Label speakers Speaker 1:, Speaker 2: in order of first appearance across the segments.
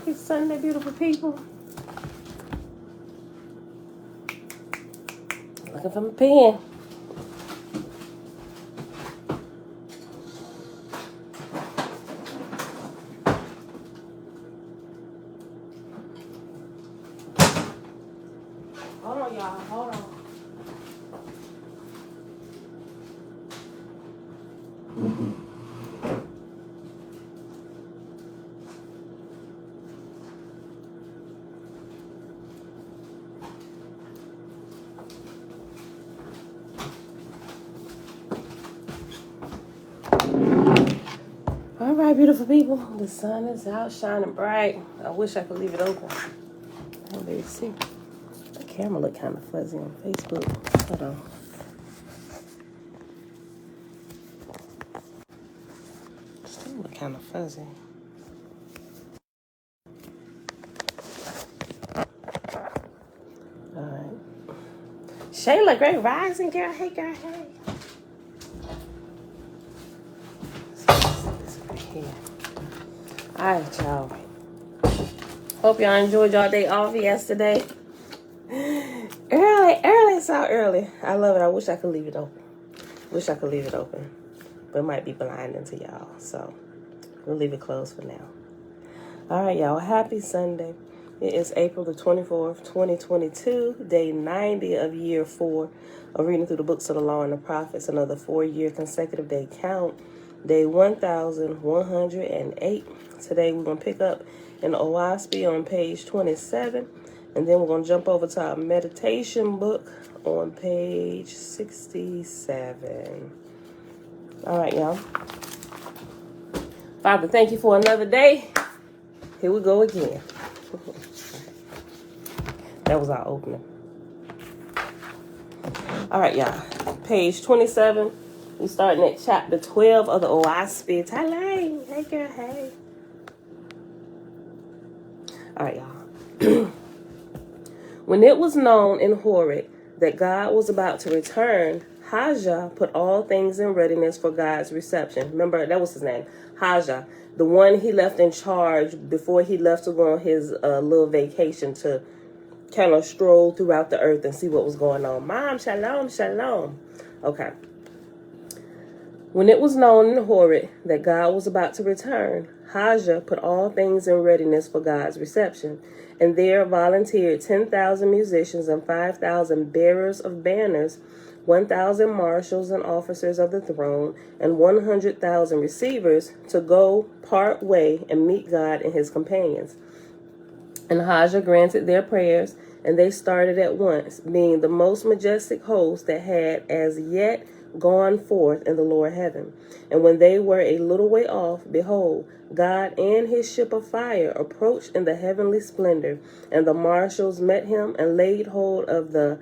Speaker 1: Happy Sunday, beautiful people. Looking for my pen. Hold on, y'all. Hold on. All right, beautiful people. The sun is out shining bright. I wish I could leave it open. I can't really see. The camera look kind of fuzzy on Facebook. Hold on. Still look kind of fuzzy. All right. Shayla, great rising, girl. Hey, girl. Hey. Here. All right, y'all. Hope y'all enjoyed y'all day off yesterday. Early, it's out early. I love it. I wish I could leave it open. But it might be blinding to y'all. So we'll leave it closed for now. All right, y'all. Happy Sunday. It is April the 24th, 2022, day 90 of year 4 of reading through the books of the law and the prophets, another 4-year consecutive day count. Day 1108. Today we're going to pick up in OAHSPE on page 27. And then we're going to jump over to our meditation book on page 67. All right, y'all. Father, thank you for another day. Here we go again. That was our opening. All right, y'all. Page 27. We're starting at chapter 12 of the OAHSPE. Thailand. Hey, girl. Hey. All right, y'all. When it was known in Horeb that God was about to return, Hajjah put all things in readiness for God's reception. Remember, that was his name. Hajjah. The one he left in charge before he left to go on his little vacation to kind of stroll throughout the earth and see what was going on. Mom, shalom, shalom. Okay. When it was known in Horeb that God was about to return, Hajjah put all things in readiness for God's reception, and there volunteered 10,000 musicians and 5,000 bearers of banners, 1,000 marshals and officers of the throne, and 100,000 receivers to go part way and meet God and his companions. And Hajjah granted their prayers, and they started at once, being the most majestic host that had as yet gone forth in the lower heaven. And when they were a little way off, behold, God and his ship of fire approached in the heavenly splendor, and the marshals met him and laid hold of the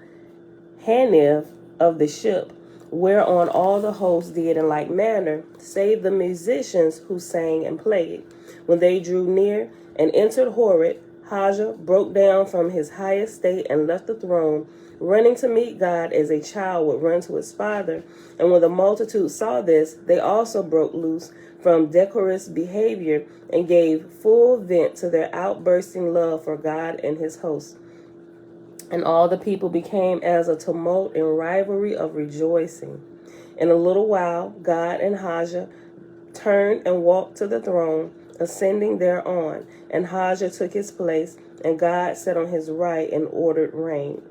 Speaker 1: haniv of the ship, whereon all the hosts did in like manner, save the musicians who sang and played. When they drew near and entered Horeb, Hajjah broke down from his high estate and left the throne, running to meet God as a child would run to his father. And when the multitude saw this, they also broke loose from decorous behavior and gave full vent to their outbursting love for God and his hosts. And all the people became as a tumult and rivalry of rejoicing. In a little while, God and Hajjah turned and walked to the throne, ascending thereon. And Hajjah took his place, and God sat on his right, and order reigned.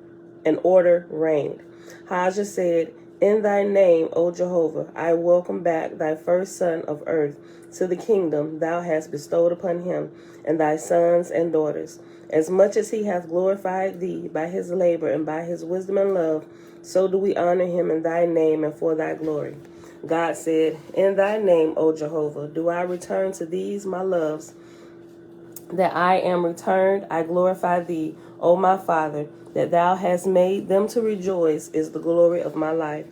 Speaker 1: Hajjah said, In thy name, O Jehovah, I welcome back thy first son of earth to the kingdom thou hast bestowed upon him, and thy sons and daughters. As much as he hath glorified thee by his labor and by his wisdom and love, so do we honor him in thy name and for thy glory. God said, In thy name, O Jehovah, do I return to these my loves, that I am returned. I glorify thee, O my Father, that thou hast made them to rejoice is the glory of my life.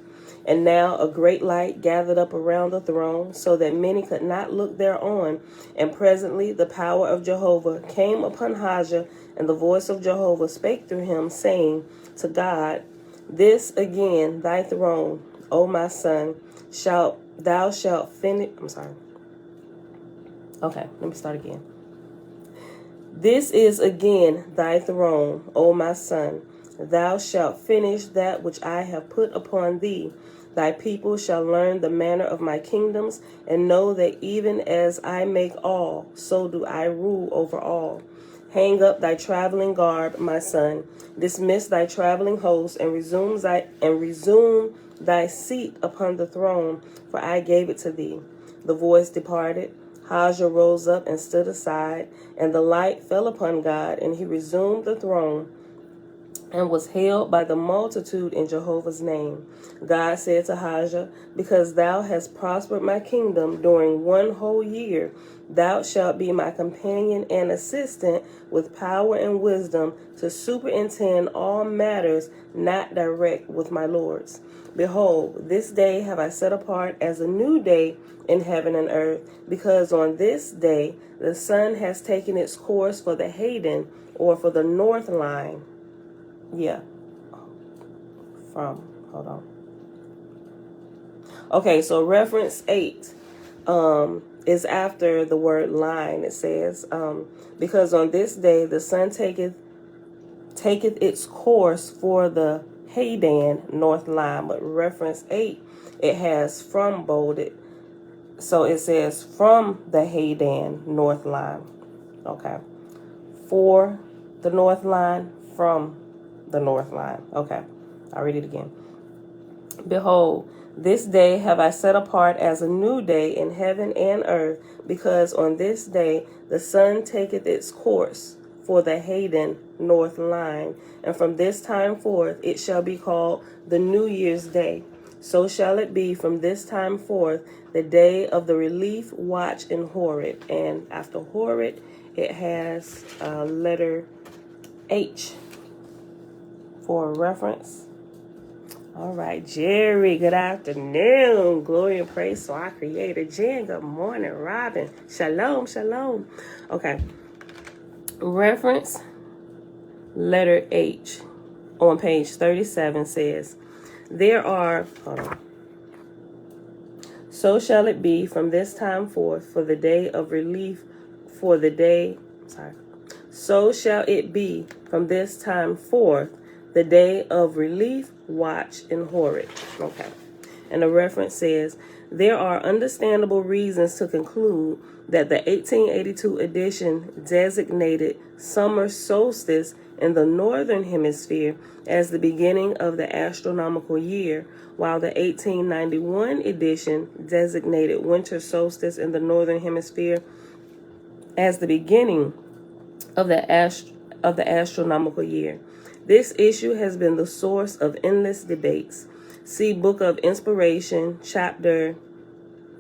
Speaker 1: And now a great light gathered up around the throne, so that many could not look thereon. And presently the power of Jehovah came upon Hajjah, and the voice of Jehovah spake through him, saying to God, This again thy throne, O my son, thou shalt finish. Okay, let me start again. This is again thy throne, O my son. Thou shalt finish that which I have put upon thee. Thy people shall learn the manner of my kingdoms, and know that even as I make all, so do I rule over all. Hang up thy traveling garb, my son. Dismiss thy traveling host, and resume thy seat upon the throne, for I gave it to thee. The voice departed. Haja rose up and stood aside, and the light fell upon God, and he resumed the throne and was held by the multitude in Jehovah's name. God said to Haja, because thou hast prospered my kingdom during 1 whole year, thou shalt be my companion and assistant with power and wisdom to superintend all matters not direct with my lords. Behold, this day have I set apart as a new day in heaven and earth, because on this day the sun has taken its course for the Hayden, or for the north line. Hold on. Okay, so reference 8 is after the word line. It says, because on this day the sun taketh its course for the Haydan, north line. But reference 8, it has from bolded. So it says from the Haydan, north line. Okay. For the north line, from the north line. Okay, I'll read it again. Behold, this day have I set apart as a new day in heaven and earth, because on this day the sun taketh its course for the Hayden north line, and from this time forth it shall be called the New Year's Day. So shall it be from this time forth, the day of the relief watch in Horeb. And after Horeb, it has letter H for reference. All right, Jerry, good afternoon. Glory and praise to our Creator. Jen, good morning. Robin, shalom, shalom. Okay, reference letter H on page 37 says, so shall it be from this time forth for the day of relief, so shall it be from this time forth the day of relief watch in Horeb. Okay. And the reference says, there are understandable reasons to conclude that the 1882 edition designated summer solstice in the northern hemisphere as the beginning of the astronomical year, while the 1891 edition designated winter solstice in the northern hemisphere as the beginning of the astronomical year. This issue has been the source of endless debates. See Book of Inspiration, chapter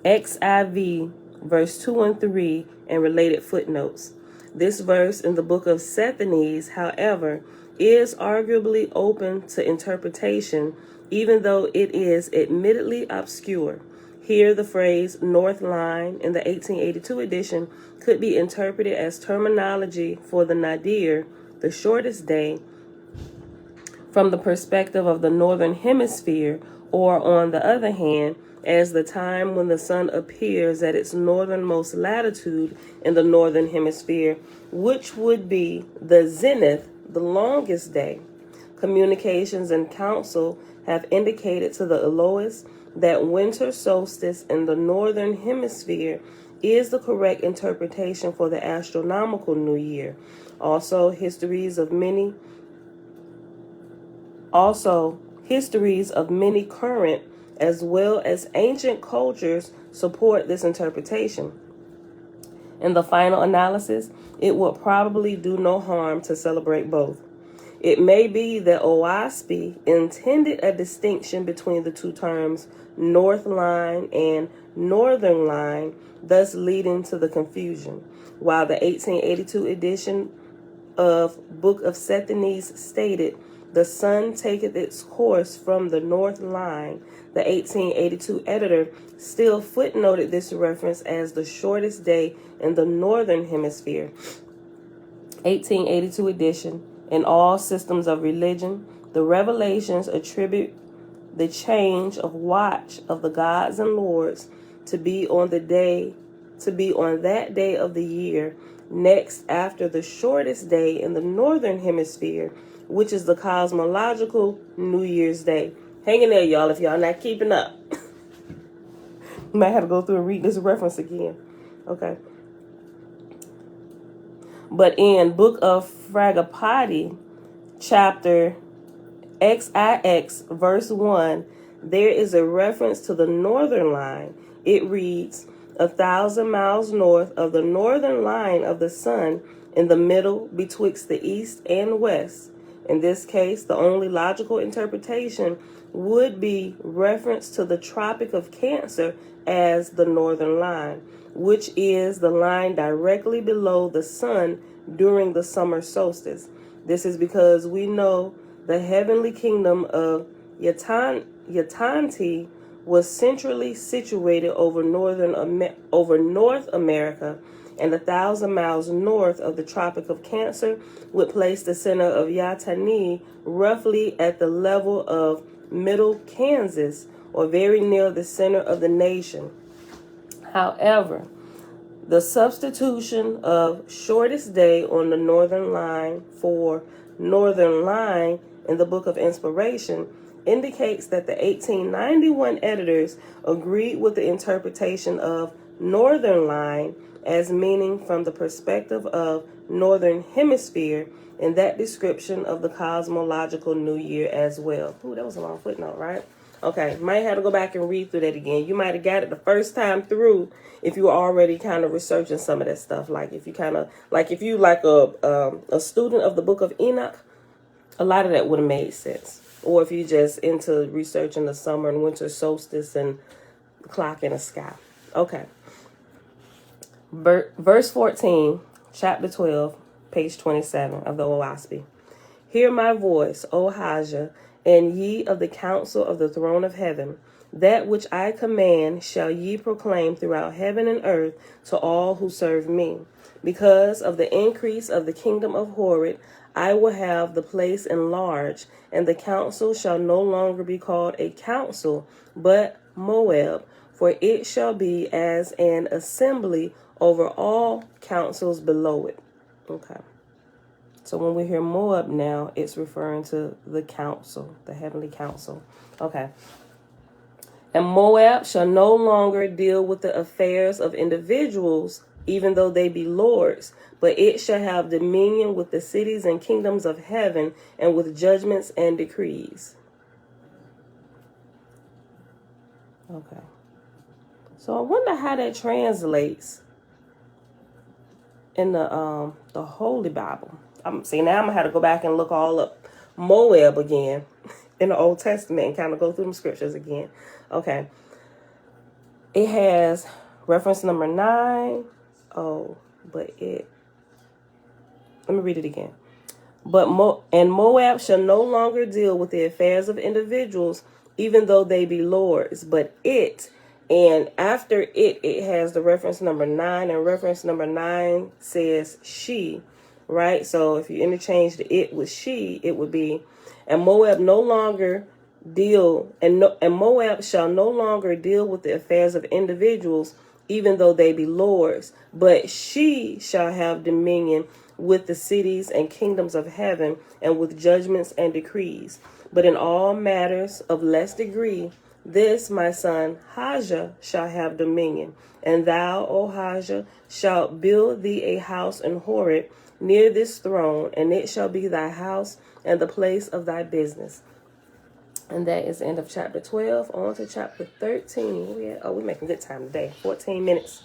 Speaker 1: XIV, verse 2 and 3, and related footnotes. This verse in the Book of Sethanes, however, is arguably open to interpretation, even though it is admittedly obscure. Here, the phrase North Line in the 1882 edition could be interpreted as terminology for the nadir, the shortest day, from the perspective of the northern hemisphere, or on the other hand, as the time when the sun appears at its northernmost latitude in the northern hemisphere, which would be the zenith, the longest day. Communications and council have indicated to the Elohis that winter solstice in the northern hemisphere is the correct interpretation for the astronomical new year. Also, histories of many current as well as ancient cultures support this interpretation. In the final analysis, it will probably do no harm to celebrate both. It may be that OAHSPE intended a distinction between the two terms North Line and Northern Line, thus leading to the confusion, while the 1882 edition of Book of Sethanes stated, the sun taketh its course from the north line. The 1882 editor still footnoted this reference as the shortest day in the northern hemisphere. 1882 edition. In all systems of religion, the revelations attribute the change of watch of the gods and lords to be on that day of the year next after the shortest day in the northern hemisphere, which is the cosmological New Year's Day. Hang in there, y'all, if y'all not keeping up. You might have to go through and read this reference again. Okay. But in Book of Fragapati, chapter XIX, verse 1, there is a reference to the northern line. It reads, 1,000 miles north of the northern line of the sun, in the middle betwixt the east and west. In this case, the only logical interpretation would be reference to the Tropic of Cancer as the northern line, which is the line directly below the sun during the summer solstice. This is because we know the heavenly kingdom of Yatanti was centrally situated over North America, and 1,000 miles north of the Tropic of Cancer would place the center of Yatani roughly at the level of Middle Kansas, or very near the center of the nation. However, the substitution of shortest day on the northern line for northern line in the Book of Inspiration indicates that the 1891 editors agreed with the interpretation of northern line as meaning from the perspective of northern hemisphere in that description of the cosmological new year as well. Ooh, that was a long footnote, right? Okay, might have to go back and read through that again. You might have got it the first time through if you were already kind of researching some of that stuff. Like if you kind of, like if you like a student of the Book of Enoch, a lot of that would have made sense. Or if you just into researching the summer and winter solstice and the clock in the sky. Okay. Verse 14, chapter 12, page 27 of the OAHSPE. Hear my voice, O Haja, and ye of the council of the throne of heaven. That which I command shall ye proclaim throughout heaven and earth to all who serve me. Because of the increase of the kingdom of Horeb, I will have the place enlarged, and the council shall no longer be called a council, but Moab, for it shall be as an assembly over all councils below it. Okay. So when we hear Moab now, it's referring to the council, the heavenly council. Okay. And Moab shall no longer deal with the affairs of individuals, even though they be lords, but it shall have dominion with the cities and kingdoms of heaven, and with judgments and decrees. Okay. So I wonder how that translates in the Holy Bible. Now I'm gonna have to go back and look all up Moab again in the Old Testament and kind of go through the scriptures again. Okay. It has reference number 9. Let me read it again. And Moab shall no longer deal with the affairs of individuals, even though they be lords, but it, and after it has the reference number 9, and reference number 9 says she, right? So if you interchange the it with she, it would be, and Moab no longer deal, and Moab shall no longer deal with the affairs of individuals, even though they be lords, but she shall have dominion with the cities and kingdoms of heaven, and with judgments and decrees. But in all matters of less degree, this my son Haja shall have dominion. And thou, O Haja, shalt build thee a house in Horeb near this throne, and it shall be thy house and the place of thy business. And that is the end of chapter 12. On to chapter 13. We're making good time today. 14 minutes.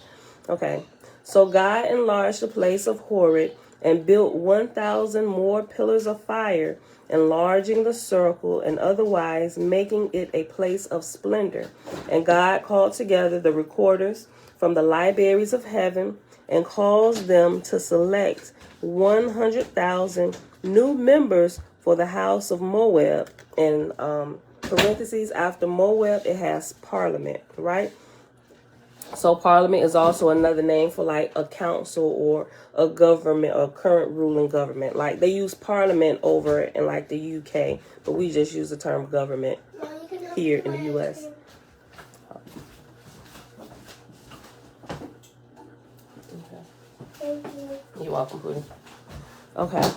Speaker 1: Okay. So God enlarged the place of Horeb and built 1,000 more pillars of fire, enlarging the circle and otherwise making it a place of splendor. And God called together the recorders from the libraries of heaven and caused them to select 100,000 new members for the house of Moab. And parentheses, after Moab, it has parliament, right? So parliament is also another name for like a council or a government or current ruling government. Like they use parliament over in like the UK, but we just use the term government here in the US. Okay. You're welcome, Pootie. Okay.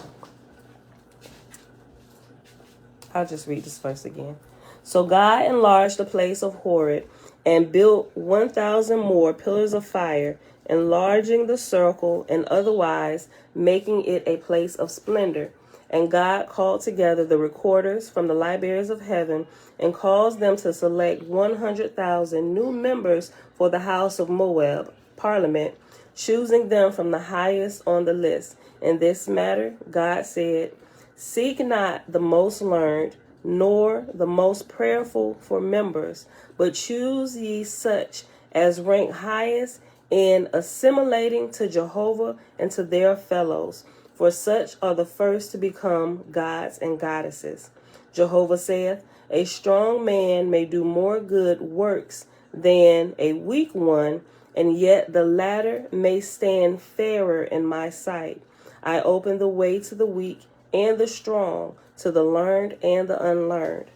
Speaker 1: I'll just read this verse again. So God enlarged the place of Horeb and built 1,000 more pillars of fire, enlarging the circle and otherwise making it a place of splendor. And God called together the recorders from the libraries of heaven and caused them to select 100,000 new members for the house of Moab, Parliament, choosing them from the highest on the list. In this matter, God said, "Seek not the most learned, nor the most prayerful for members, but choose ye such as rank highest in assimilating to Jehovah and to their fellows, for such are the first to become gods and goddesses." Jehovah saith, "A strong man may do more good works than a weak one, and yet the latter may stand fairer in my sight. I open the way to the weak and the strong, to the learned and the unlearned."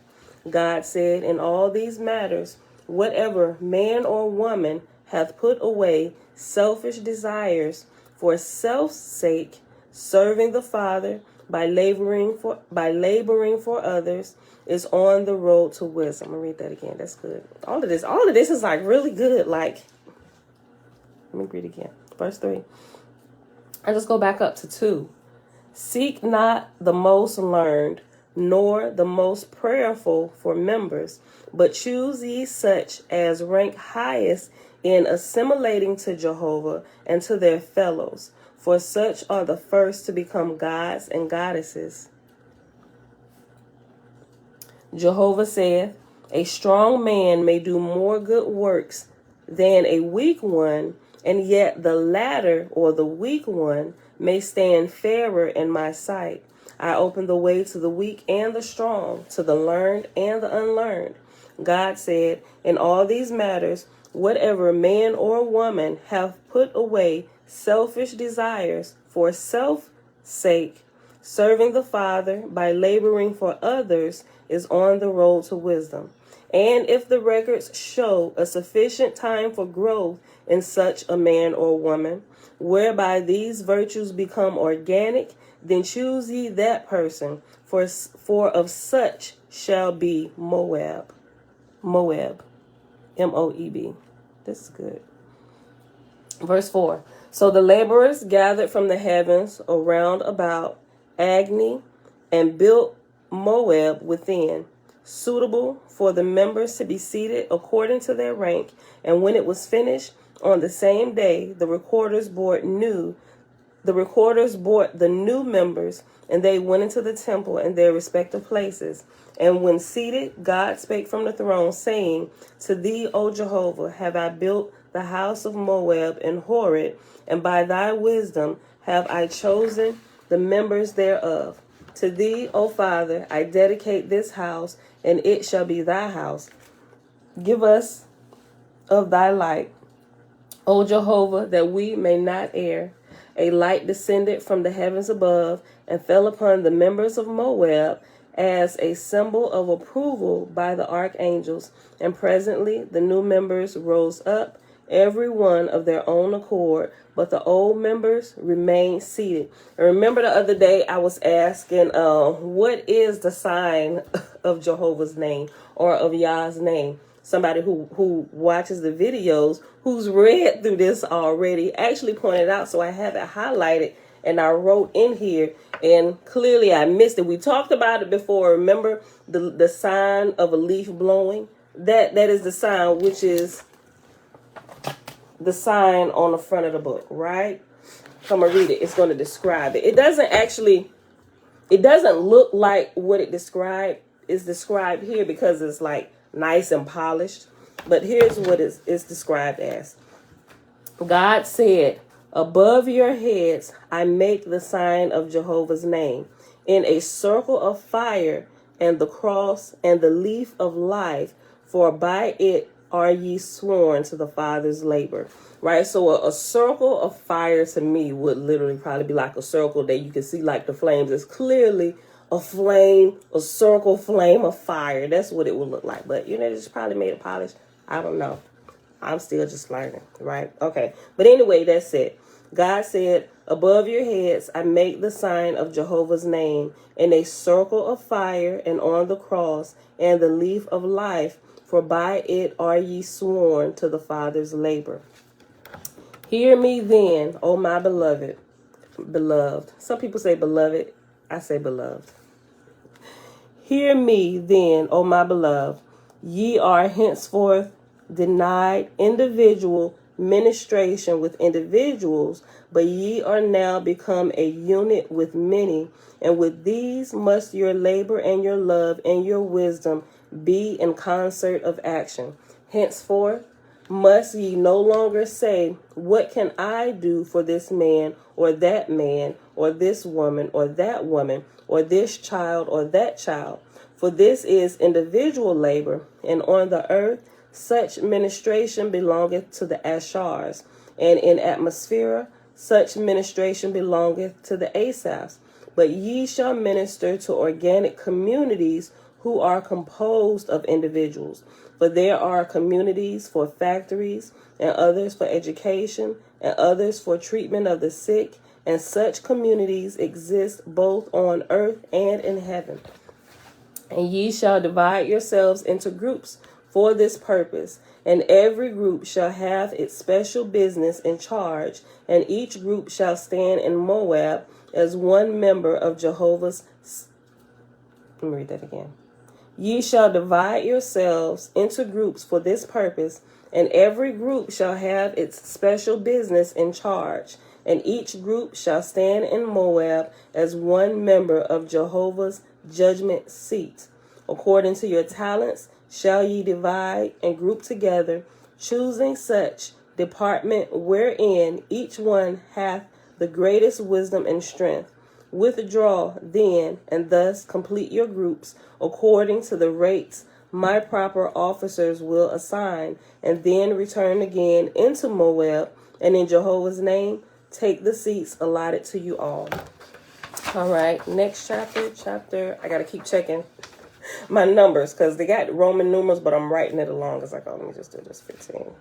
Speaker 1: God said, "In all these matters, whatever man or woman hath put away selfish desires for self's sake, serving the Father by laboring for others, is on the road to wisdom." I'm gonna read that again. That's good. All of this is like really good. Like, let me read again. Verse 3. I just go back up to 2. "Seek not the most learned, nor the most prayerful for members, but choose ye such as rank highest in assimilating to Jehovah and to their fellows, for such are the first to become gods and goddesses." Jehovah saith, "A strong man may do more good works than a weak one, and yet the latter, or the weak one, may stand fairer in my sight. I open the way to the weak and the strong, to the learned and the unlearned." God said, "In all these matters, whatever man or woman hath put away selfish desires for self's sake, serving the Father by laboring for others, is on the road to wisdom. And if the records show a sufficient time for growth in such a man or woman, whereby these virtues become organic, then choose ye that person, for of such shall be Moab. Moab. Moeb. This is good. Verse 4. "So the laborers gathered from the heavens around about Agni and built Moab within, suitable for the members to be seated according to their rank. And when it was finished, on the same day, the recorders brought the new members, and they went into the temple in their respective places. And when seated, God spake from the throne, saying, To thee, O Jehovah, have I built the house of Moab in Horeb, and by thy wisdom have I chosen the members thereof. To thee, O Father, I dedicate this house, and it shall be thy house. Give us of thy light, O Jehovah, that we may not err. A light descended from the heavens above and fell upon the members of Moab as a symbol of approval by the archangels. And presently the new members rose up, every one of their own accord, but the old members remained seated." And remember the other day I was asking, what is the sign of Jehovah's name or of Yah's name? Somebody who watches the videos, who's read through this already, actually pointed out, so I have it highlighted and I wrote in here, and clearly I missed it. We talked about it before. Remember the sign of a leaf blowing? That is the sign, which is the sign on the front of the book, right? I'm gonna read it. It's going to describe it. It doesn't look like what it is described here, because it's like nice and polished. But here's what it's described as. God said, "Above your heads I make the sign of Jehovah's name, in a circle of fire, and the cross and the leaf of life, for by it are ye sworn to the Father's labor." Right? So a circle of fire to me would literally probably be like a circle that you can see like the flames. It's clearly a flame, a circle flame of fire. That's what it would look like. But, just probably made it polished. I don't know. I'm still just learning, right? Okay. But anyway, that's it. God said, above your heads I make the sign of Jehovah's name, in a circle of fire, and on the cross, and the leaf of life, for by it are ye sworn to the Father's labor. Hear me then, O my beloved. Some people say beloved. I say beloved. Hear me then, O my beloved. Ye are henceforth denied individual ministration with individuals, but ye are now become a unit with many, and with these must your labor and your love and your wisdom be in concert of action. Henceforth must ye no longer say, what can I do for this man, or this woman, or that woman, or this child, or that child? For this is individual labor, and on the earth such ministration belongeth to the Ashars, and in atmosphere such ministration belongeth to the Asaphs. But ye shall minister to organic communities who are composed of individuals. For there are communities for factories, and others for education, and others for treatment of the sick, and such communities exist both on earth and in heaven. And ye shall divide yourselves into groups for this purpose, and every group shall have its special business in charge, and each group shall stand in Moab as one member of Jehovah's. Let me read that again. Ye shall divide yourselves into groups for this purpose, and every group shall have its special business in charge, and each group shall stand in Moab as one member of Jehovah's judgment seat. According to your talents shall ye divide and group together, choosing such department wherein each one hath the greatest wisdom and strength. Withdraw then, and thus complete your groups according to the rates my proper officers will assign, and then return again into Moab, and in Jehovah's name take the seats allotted to you all. All right, next chapter. I got to keep checking my numbers because they got Roman numerals, but I'm writing it along. It's like, oh, let me just do this. 15,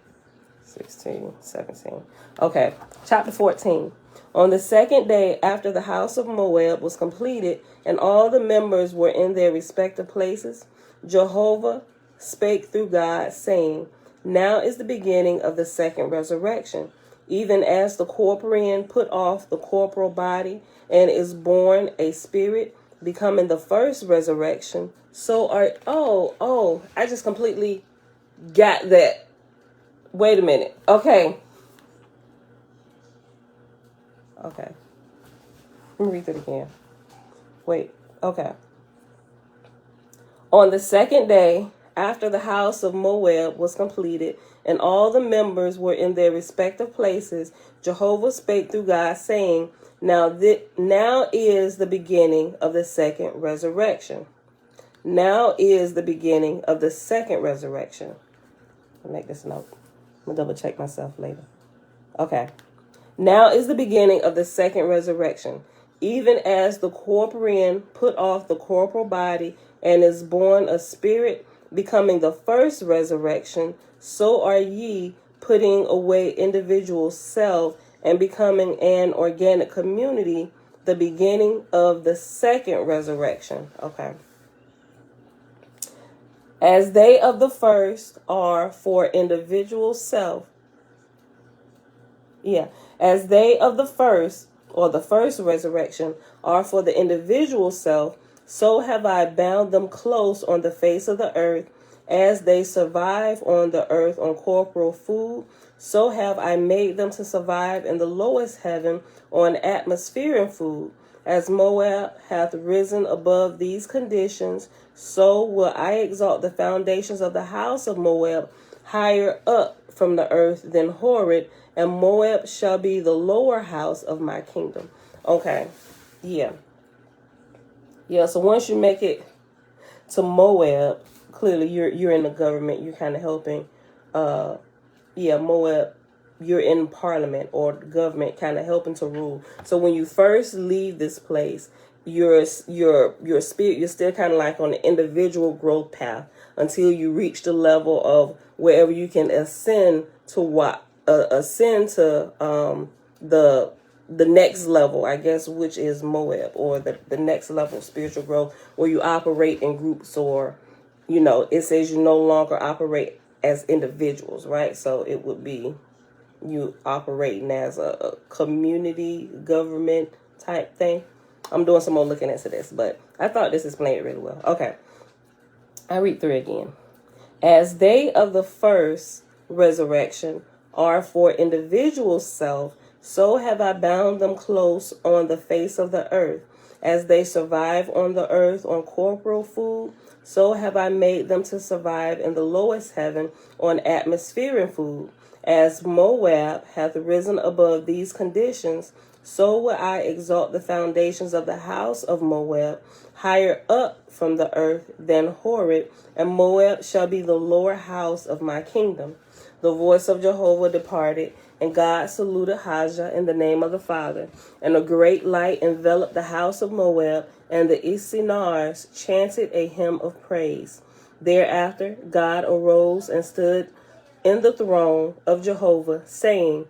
Speaker 1: 16, 17. Okay, chapter 14. On the second day after the house of Moab was completed, and all the members were in their respective places, Jehovah spake through God, saying, now is the beginning of the second resurrection. Even as the corporean put off the corporal body, and is born a spirit, becoming the first resurrection, so are... I just completely got that. Wait a minute. Okay. Let me read it again. Wait. Okay. On the second day after the house of Moab was completed, and all the members were in their respective places, Jehovah spake through God, saying, now is the beginning of the second resurrection. Now is the beginning of the second resurrection. I'll make this note. I'm going to double check myself later. Okay. Now is the beginning of the second resurrection. Even as the corporean put off the corporal body, and is born a spirit, becoming the first resurrection, so are ye putting away individual self and becoming an organic community, the beginning of the second resurrection. Okay. As they of the first are for individual self. As they of the first, or the first resurrection, are for the individual self, so have I bound them close on the face of the earth. As they survive on the earth on corporal food, so have I made them to survive in the lowest heaven on atmospheric food. As Moab hath risen above these conditions, so will I exalt the foundations of the house of Moab higher up from the earth than Horeb, and Moab shall be the lower house of my kingdom. Okay, yeah, so once you make it to Moab, clearly you're in the government, you're kind of helping. Moab, you're in parliament or government, kind of helping to rule. So when you first leave this place, your spirit, you're still kind of like on the individual growth path until you reach the level of wherever you can ascend to the next level, I guess, which is Moab, or the next level of spiritual growth, where you operate in groups, or, you know, it says you no longer operate as individuals, right? So it would be you operating as a community government type thing. I'm doing some more looking into this, but I thought this explained it really well. Okay, I read through again. As they of the first resurrection are for individual self, so have I bound them close on the face of the earth. As they survive on the earth on corporal food, so have I made them to survive in the lowest heaven on atmospheric food. As Moab hath risen above these conditions, so will I exalt the foundations of the house of Moab higher up from the earth than Horeb, and Moab shall be the lower house of my kingdom. The voice of Jehovah departed, and God saluted Hajah in the name of the Father. And a great light enveloped the house of Moab, and the Isinars chanted a hymn of praise. Thereafter God arose and stood in the throne of Jehovah, saying,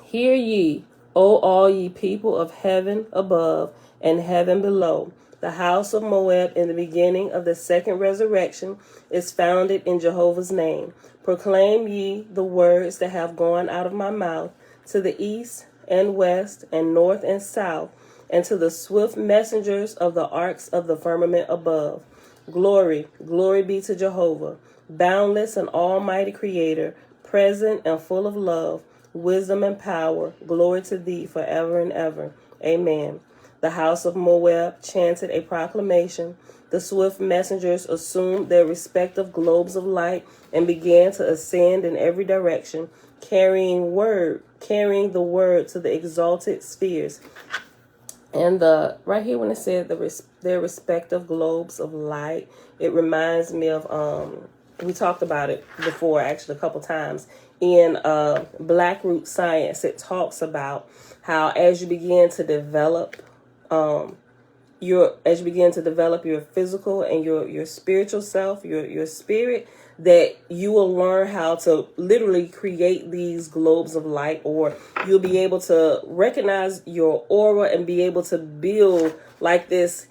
Speaker 1: Hear ye, O all ye people of heaven above and heaven below. The house of Moab in the beginning of the second resurrection is founded in Jehovah's name. Proclaim ye the words that have gone out of my mouth to the east and west and north and south, and to the swift messengers of the arcs of the firmament above. Glory, glory be to Jehovah, boundless and almighty creator, present and full of love, wisdom and power. Glory to thee forever and ever. Amen. The house of Moab chanted a proclamation. The swift messengers assumed their respective globes of light and began to ascend in every direction, carrying the word to the exalted spheres. And right here when it said their respective globes of light, it reminds me of we talked about it before, actually a couple times in Black Root Science. It talks about how as you begin to develop your physical and your spiritual self, your spirit, that you will learn how to literally create these globes of light, or you'll be able to recognize your aura and be able to build like this.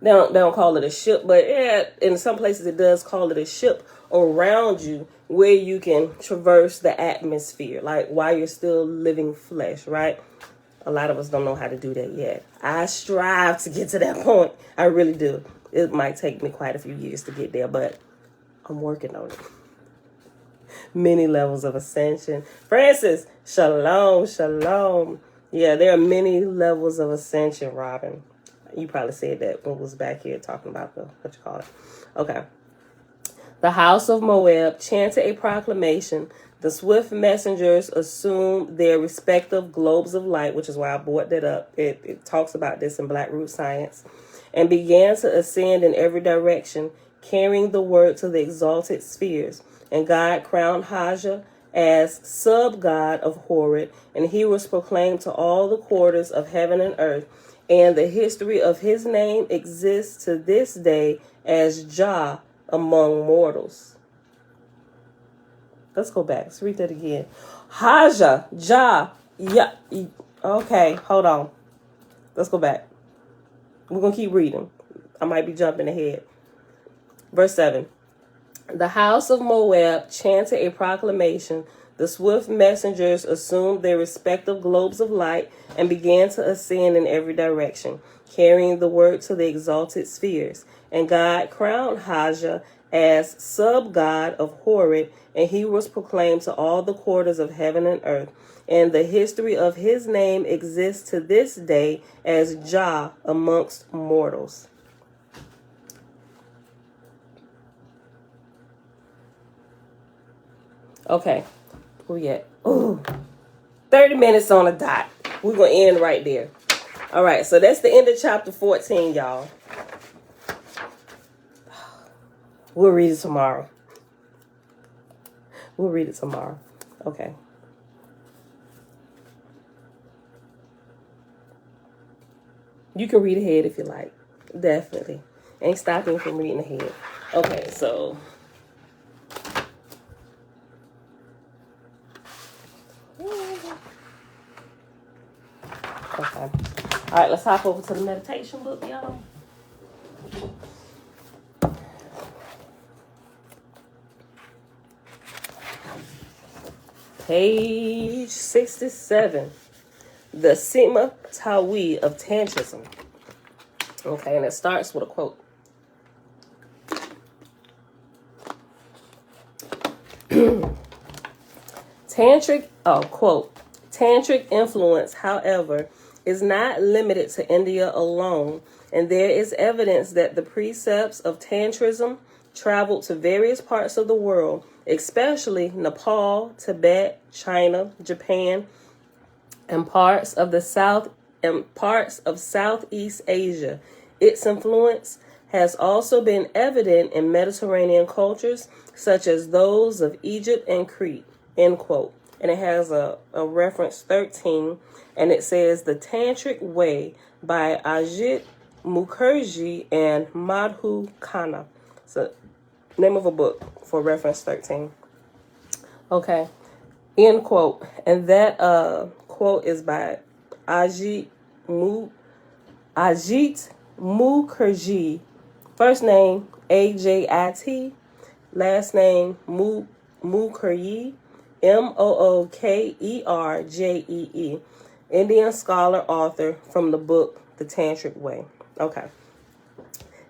Speaker 1: They don't call it a ship, but yeah, in some places it does call it a ship around you, where you can traverse the atmosphere, like while you're still living flesh, right? A lot of us don't know how to do that yet. I strive to get to that point. I really do. It might take me quite a few years to get there, but I'm working on it. Many levels of ascension. Francis, shalom, shalom. Yeah, there are many levels of ascension, Robin. You probably said that when we was back here talking about Okay. The house of Moab chanted a proclamation. The swift messengers assumed their respective globes of light, which is why I brought that up. It talks about this in Black Root Science, and began to ascend in every direction, carrying the word to the exalted spheres. And God crowned Hajah as sub-god of Horeb, and he was proclaimed to all the quarters of heaven and earth. And the history of his name exists to this day as Jah among mortals. Let's go back. Let's read that again. Hajah, Jah, yeah. Okay, hold on. Let's go back. We're going to keep reading. I might be jumping ahead. Verse 7. The house of Moab chanted a proclamation. The swift messengers assumed their respective globes of light and began to ascend in every direction, carrying the word to the exalted spheres. And God crowned Hajah as sub-god of Horeb, and he was proclaimed to all the quarters of heaven and earth. And the history of his name exists to this day as Jah amongst mortals. Okay, where we at? Ooh, 30 minutes on the dot. We're going to end right there. All right, so that's the end of chapter 14, y'all. We'll read it tomorrow. Okay. You can read ahead if you like. Definitely. Ain't stopping from reading ahead. Okay, so... right, let's hop over to the meditation book, y'all. Page 67. The Sima Tawi of Tantrism. Okay, and it starts with a quote. Quote, Tantric influence, however, is not limited to India alone, and there is evidence that the precepts of Tantrism traveled to various parts of the world, especially Nepal, Tibet, China, Japan, and parts of Southeast Asia. Its influence has also been evident in Mediterranean cultures, such as those of Egypt and Crete, end quote. And it has a reference 13, and it says The Tantric Way by Ajit Mukherjee and Madhu Khanna. So, name of a book for reference 13. Okay, end quote. And that quote is by Ajit Mukherjee. First name Ajit, last name Mukherjee, Mookerjee, Indian scholar, author, from the book The Tantric Way. Okay.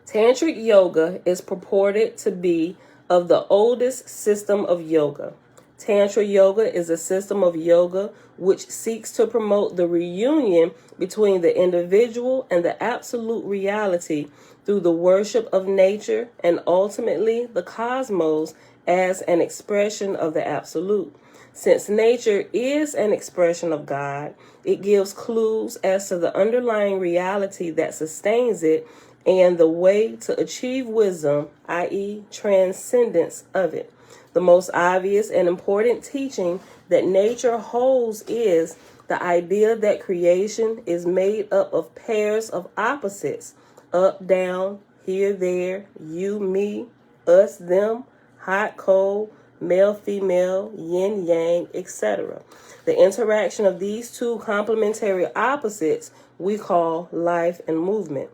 Speaker 1: Tantric yoga is purported to be of the oldest system of yoga. Tantra yoga is a system of yoga which seeks to promote the reunion between the individual and the absolute reality through the worship of nature and ultimately the cosmos as an expression of the absolute. Since nature is an expression of God, it gives clues as to the underlying reality that sustains it and the way to achieve wisdom, i.e., transcendence of it. The most obvious and important teaching that nature holds is the idea that creation is made up of pairs of opposites, up, down, here, there, you, me, us, them, hot, cold, male, female, yin, yang, etc. The interaction of these two complementary opposites we call life and movement.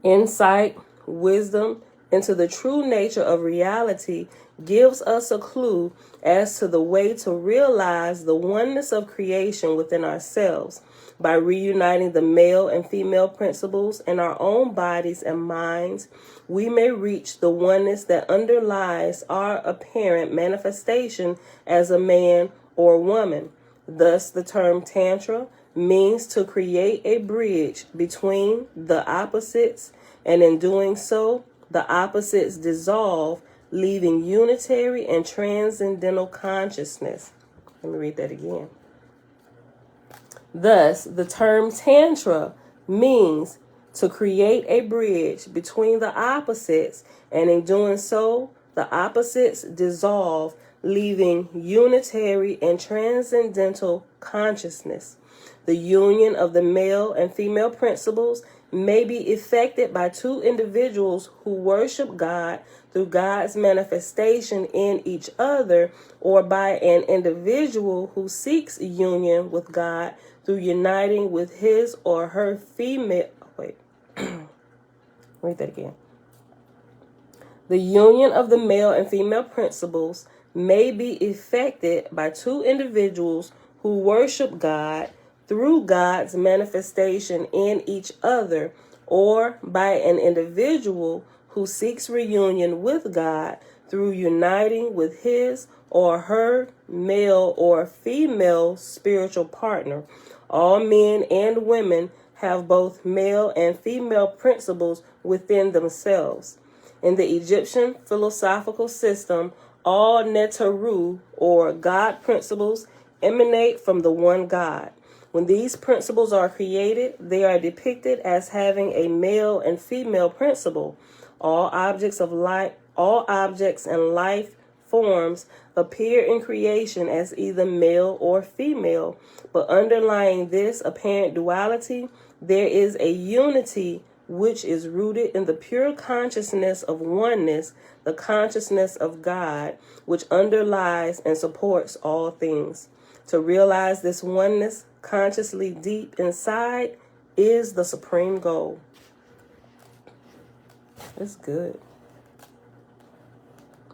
Speaker 1: Insight, wisdom into the true nature of reality gives us a clue as to the way to realize the oneness of creation within ourselves. By reuniting the male and female principles in our own bodies and minds, we may reach the oneness that underlies our apparent manifestation as a man or woman. Thus, the term Tantra means to create a bridge between the opposites, and in doing so, the opposites dissolve, leaving unitary and transcendental consciousness. Let me read that again. Thus, the term Tantra means to create a bridge between the opposites, and in doing so, the opposites dissolve, leaving unitary and transcendental consciousness. The union of the male and female principles may be effected by two individuals who worship God through God's manifestation in each other, or by an individual who seeks union with God through uniting with his or her female... Read that again. The union of the male and female principles may be effected by two individuals who worship God through God's manifestation in each other, or by an individual who seeks reunion with God through uniting with his or her male or female spiritual partner. All men and women have both male and female principles within themselves. In the Egyptian philosophical system, all Netaru, or God principles, emanate from the one God. When these principles are created, they are depicted as having a male and female principle. All objects and life forms appear in creation as either male or female, but underlying this apparent duality, there is a unity which is rooted in the pure consciousness of oneness, the consciousness of God, which underlies and supports all things. To realize this oneness consciously deep inside is the supreme goal. That's good.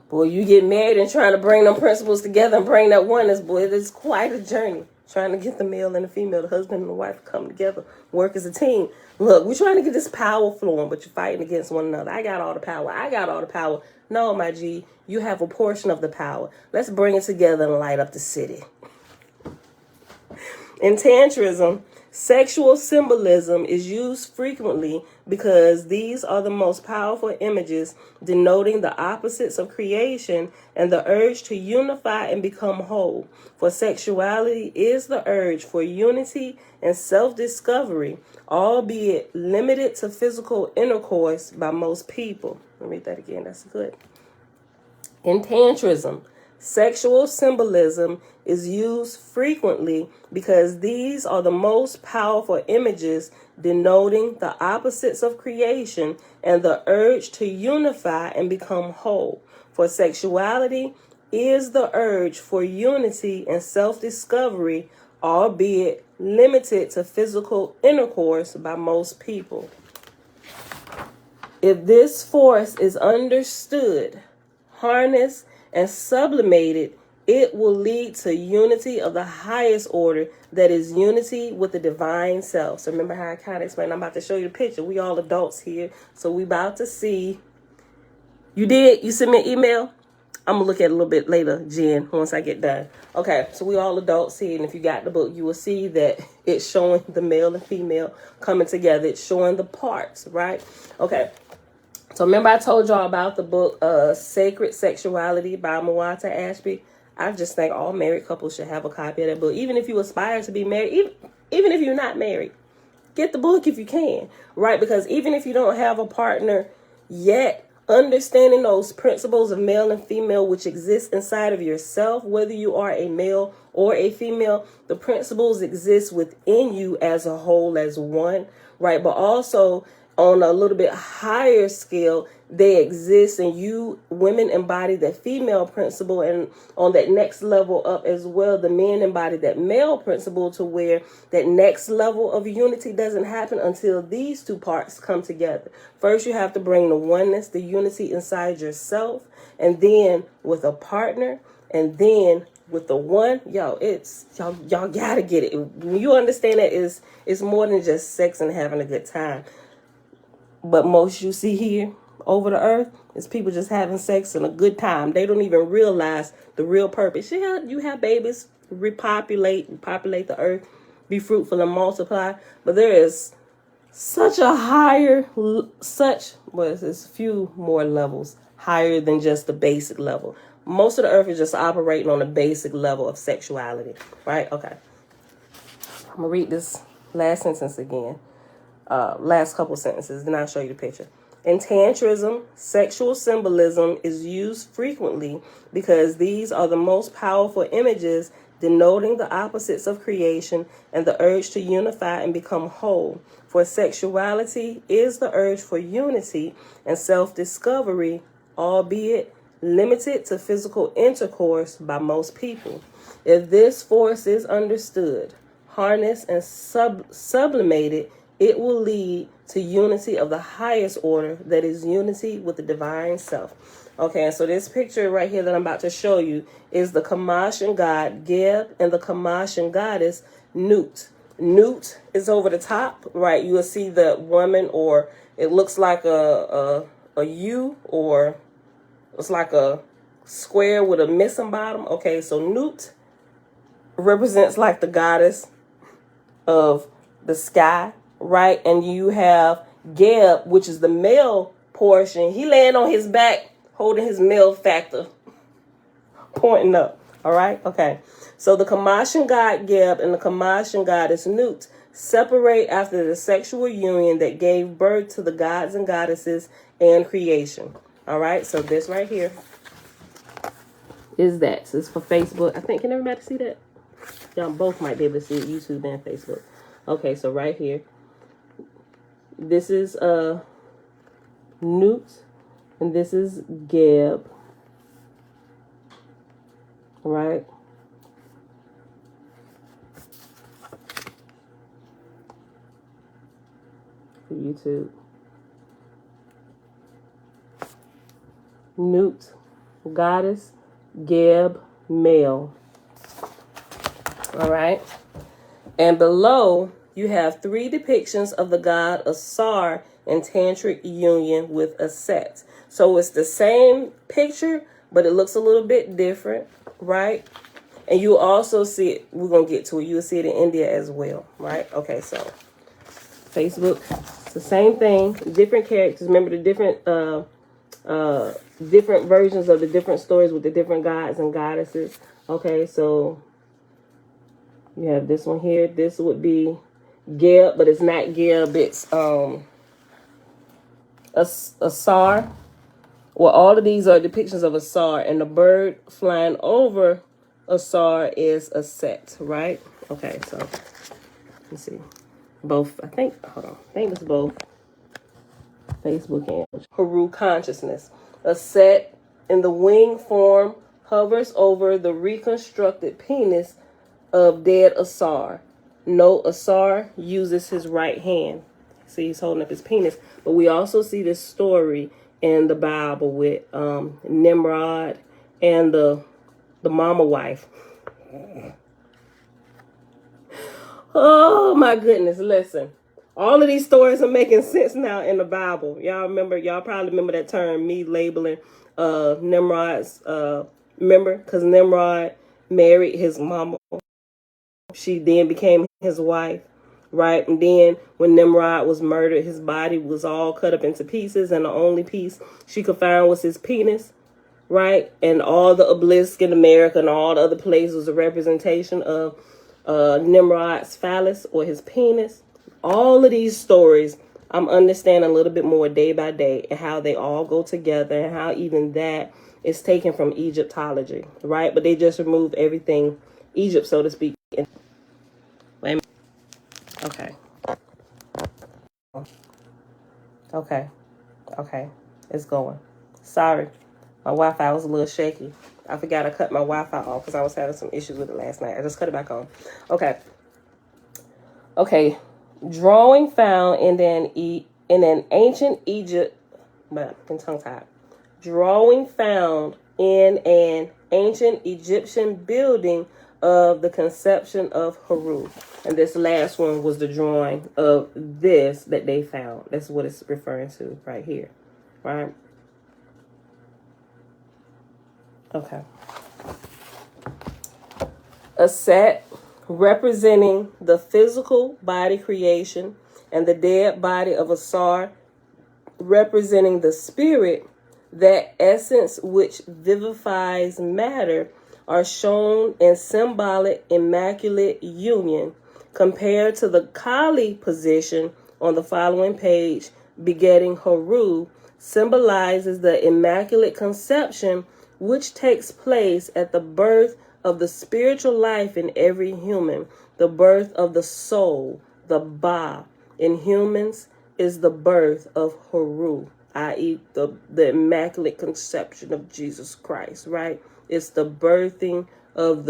Speaker 1: Boy, you get married and trying to bring them principles together and bring that oneness, boy, it is quite a journey. Trying to get the male and the female, the husband and the wife to come together, work as a team. Look, we're trying to get this power flowing, but you're fighting against one another. I got all the power. I got all the power. No, my G, you have a portion of the power. Let's bring it together and light up the city. In Tantrism, sexual symbolism is used frequently because these are the most powerful images denoting the opposites of creation and the urge to unify and become whole. For sexuality is the urge for unity and self-discovery, albeit limited to physical intercourse by most people. Let me read that again. That's good. In Tantrism, sexual symbolism is used frequently because these are the most powerful images denoting the opposites of creation and the urge to unify and become whole. For sexuality is the urge for unity and self-discovery, albeit limited to physical intercourse by most people. If this force is understood, harnessed, and sublimated, it will lead to unity of the highest order, that is unity with the divine self. So remember how I kind of explained, I'm about to show you the picture. We all adults here, so we about to see. You sent me an email? I'm going to look at it a little bit later, Jen, once I get done. Okay, so we all adults here, and if you got the book, you will see that it's showing the male and female coming together. It's showing the parts, right? Okay. So remember I told y'all about the book Sacred Sexuality by OAHSPE. I just think all married couples should have a copy of that book. Even if you aspire to be married, even if you're not married, get the book if you can, right? Because even if you don't have a partner yet, understanding those principles of male and female which exist inside of yourself, whether you are a male or a female, the principles exist within you as a whole, as one, right? But also on a little bit higher scale, they exist, and you women embody that female principle, and on that next level up as well, the men embody that male principle, to where that next level of unity doesn't happen until these two parts come together. First, you have to bring the oneness, the unity inside yourself, and then with a partner, and then with the one. Y'all gotta get it. When you understand that it's more than just sex and having a good time. But most you see here over the earth is people just having sex and a good time. They don't even realize the real purpose. You have babies, populate the earth, be fruitful and multiply. But there is such a few more levels higher than just the basic level. Most of the earth is just operating on a basic level of sexuality, right? Okay. I'm going to read this last sentence again. Last couple sentences, then I'll show you the picture. In Tantrism, sexual symbolism is used frequently because these are the most powerful images denoting the opposites of creation and the urge to unify and become whole. For sexuality is the urge for unity and self-discovery, albeit limited to physical intercourse by most people. If this force is understood, harnessed, and sublimated, it will lead to unity of the highest order, that is unity with the divine self. Okay, so this picture right here that I'm about to show you is the Kamashan god Geb and the Kamashan goddess Nut. Nut is over the top, right? You will see the woman, or it looks like a U, or it's like a square with a missing bottom. Okay, so Nut represents like the goddess of the sky, right? And you have Geb, which is the male portion. He laying on his back, holding his male factor, pointing up. All right? Okay. So the Kamashan god Geb and the Kamashan goddess Nut separate after the sexual union that gave birth to the gods and goddesses and creation. All right? So this right here is that. So it's for Facebook. I think, can everybody see that? Y'all both might be able to see it, YouTube and Facebook. Okay, so right here. This is Nut, and this is Geb, right? for YouTube. Newt, goddess, Geb, male. All right. And below, you have 3 depictions of the god Asar in tantric union with a Set. So it's the same picture, but it looks a little bit different, right? And you also see it, we're going to get to it, you'll see it in India as well, right? Okay, so Facebook, it's the same thing, different characters. Remember the different versions of the different stories with the different gods and goddesses. Okay, so you have this one here. This would be Geb, but it's not Geb. It's Asar. Well, all of these are depictions of Asar, and the bird flying over Asar is a Set, right? Okay, so let's see. Both, I think it's both Facebook and Haru consciousness. A Set in the wing form hovers over the reconstructed penis of dead Asar. No, Asar uses his right hand. See, he's holding up his penis. But we also see this story in the Bible with Nimrod and the mama wife. Oh my goodness, listen. All of these stories are making sense now in the Bible. Y'all probably remember that term, me labeling Nimrod's, remember? Because Nimrod married his mama. She then became his wife, right? And then when Nimrod was murdered, his body was all cut up into pieces, and the only piece she could find was his penis, right? And all the obelisk in America and all the other places was a representation of Nimrod's phallus or his penis. All of these stories, I'm understanding a little bit more day by day and how they all go together and how even that is taken from Egyptology, right? But they just remove everything Egypt, so to speak. Wait a minute. Okay. It's going. Sorry. My Wi-Fi was a little shaky. I forgot to cut my Wi-Fi off because I was having some issues with it last night. I just cut it back on. Okay. Drawing found in an ancient Egypt, but in tongue-tied. Drawing found in an ancient Egyptian building of the conception of Haru. And this last one was the drawing of this that they found. That's what it's referring to right here, right? Okay. A Set representing the physical body creation and the dead body of Asar representing the spirit, that essence which vivifies matter, are shown in symbolic immaculate union compared to the Kali position on the following page. Begetting Haru symbolizes the immaculate conception which takes place at the birth of the spiritual life in every human, the birth of the soul, the Ba. In humans is the birth of Haru, i.e. the immaculate conception of Jesus Christ, right? It's the birthing of